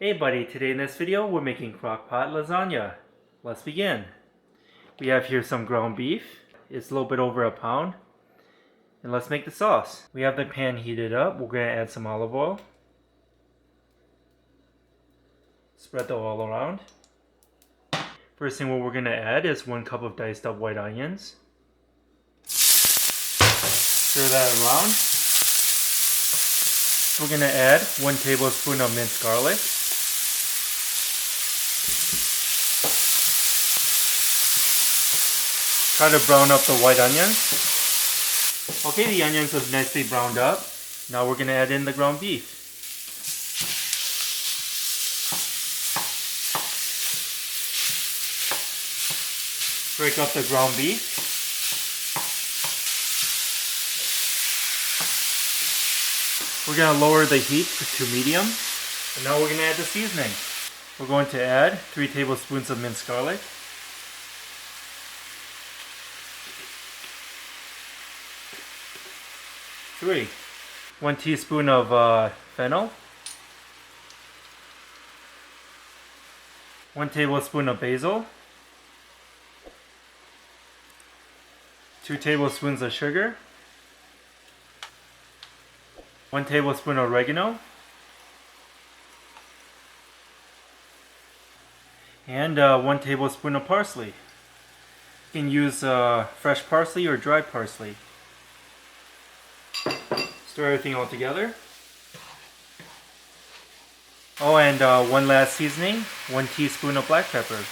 Hey buddy, today in this video we're making crockpot lasagna. Let's begin. We have here some ground beef. It's a little bit over a pound. And let's make the sauce. We have the pan heated up. We're going to add some olive oil. Spread the oil around. First thing what we're going to add is 1 cup of diced up white onions. Stir that around. We're going to add 1 tablespoon of minced garlic. Try to brown up the white onions. Okay, the onions have nicely browned up. Now we're going to add in the ground beef. Break up the ground beef. We're going to lower the heat to medium. And now we're going to add the seasoning. We're going to add 3 tablespoons of minced garlic. 1 teaspoon of fennel, 1 tablespoon of basil, 2 tablespoons of sugar, 1 tablespoon of oregano, and 1 tablespoon of parsley. You can use fresh parsley or dried parsley. Stir everything all together. Oh, and one last seasoning, 1 teaspoon of black pepper.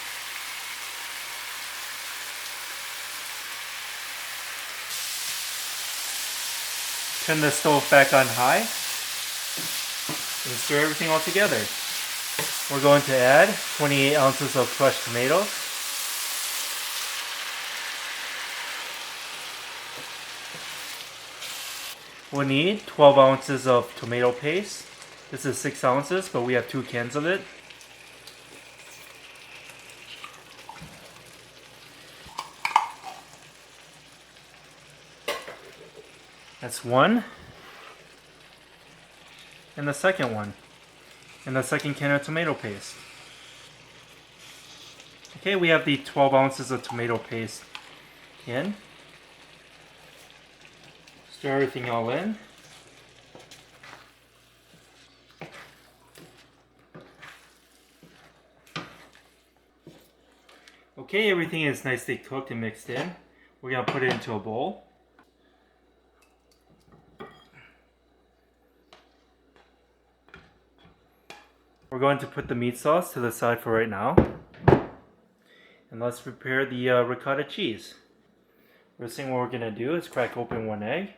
Turn the stove back on high and stir everything all together. We're going to add 28 ounces of crushed tomatoes. We'll need 12 ounces of tomato paste. This is 6 ounces, but we have 2 cans of it. That's 1. And the second one. And the second can of tomato paste. Okay, we have the 12 ounces of tomato paste in. Stir everything all in. Okay, everything is nicely cooked and mixed in. We're going to put it into a bowl. We're going to put the meat sauce to the side for right now. And let's prepare the ricotta cheese. First thing what we're going to do is crack open 1 egg.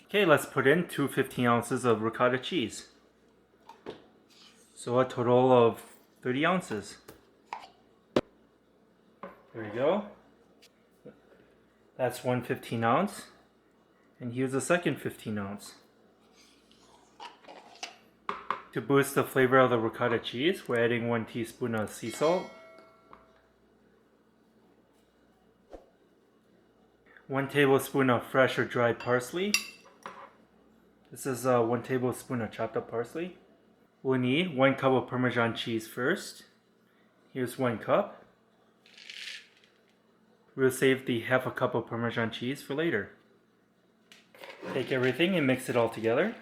Okay, let's put in 2 15 ounces of ricotta cheese. So a total of 30 ounces. There we go. That's 1 15 ounce. And here's the second 15 ounce. To boost the flavor of the ricotta cheese, we're adding 1 teaspoon of sea salt. 1 tablespoon of fresh or dried parsley. This is 1 tablespoon of chopped up parsley. We'll need 1 cup of Parmesan cheese first. Here's 1 cup. We'll save the half a cup of Parmesan cheese for later. Take everything and mix it all together.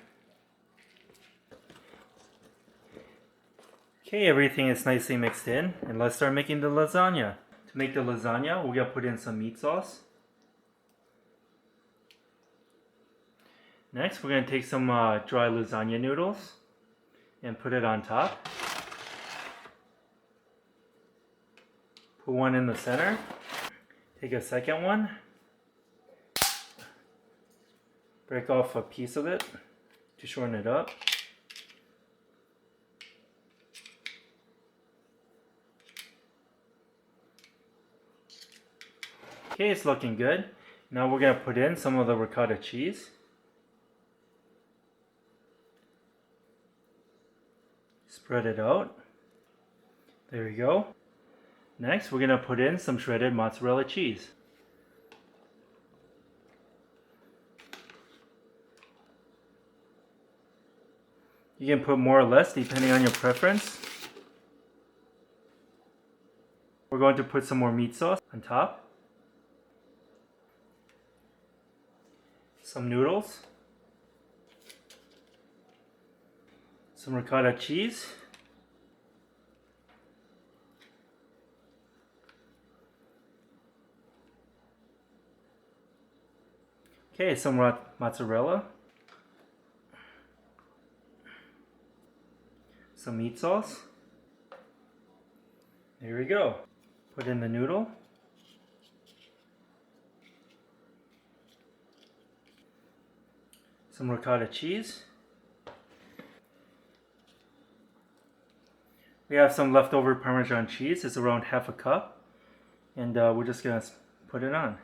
Okay, everything is nicely mixed in, and let's start making the lasagna. To make the lasagna, we're going to put in some meat sauce. Next, we're going to take some dry lasagna noodles and put it on top. Put one in the center. Take a second one. Break off a piece of it to shorten it up. Okay, it's looking good. Now we're going to put in some of the ricotta cheese. Spread it out. There we go. Next, we're going to put in some shredded mozzarella cheese. You can put more or less depending on your preference. We're going to put some more meat sauce on top. Some noodles. Some ricotta cheese. Okay, some mozzarella. Some meat sauce. There we go. Put in the noodle. Some ricotta cheese. We have some leftover Parmesan cheese. It's around half a cup. And we're just going to put it on.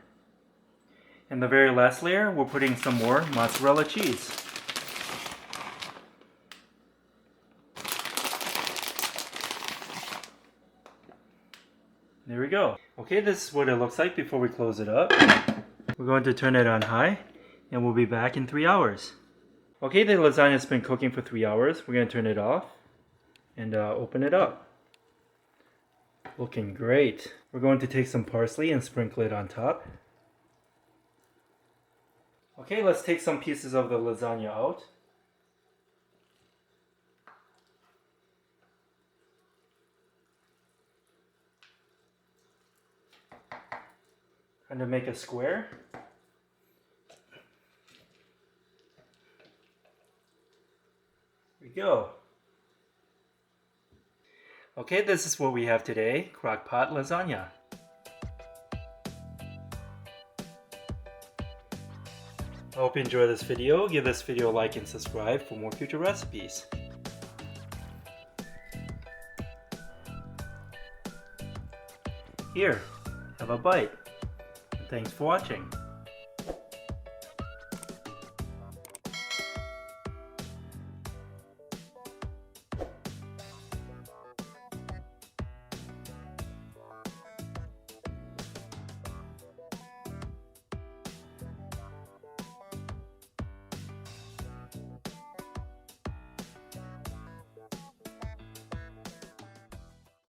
And the very last layer, we're putting some more mozzarella cheese. There we go. Okay, this is what it looks like before we close it up. We're going to turn it on high, and we'll be back in 3 hours. Okay, the lasagna has been cooking for 3 hours. We're going to turn it off and open it up. Looking great. We're going to take some parsley and sprinkle it on top. Okay, let's take some pieces of the lasagna out. And to make a square. There we go. Okay, this is what we have today, Crockpot lasagna. I hope you enjoy this video. Give this video a like and subscribe for more future recipes. Here, have a bite. Thanks for watching.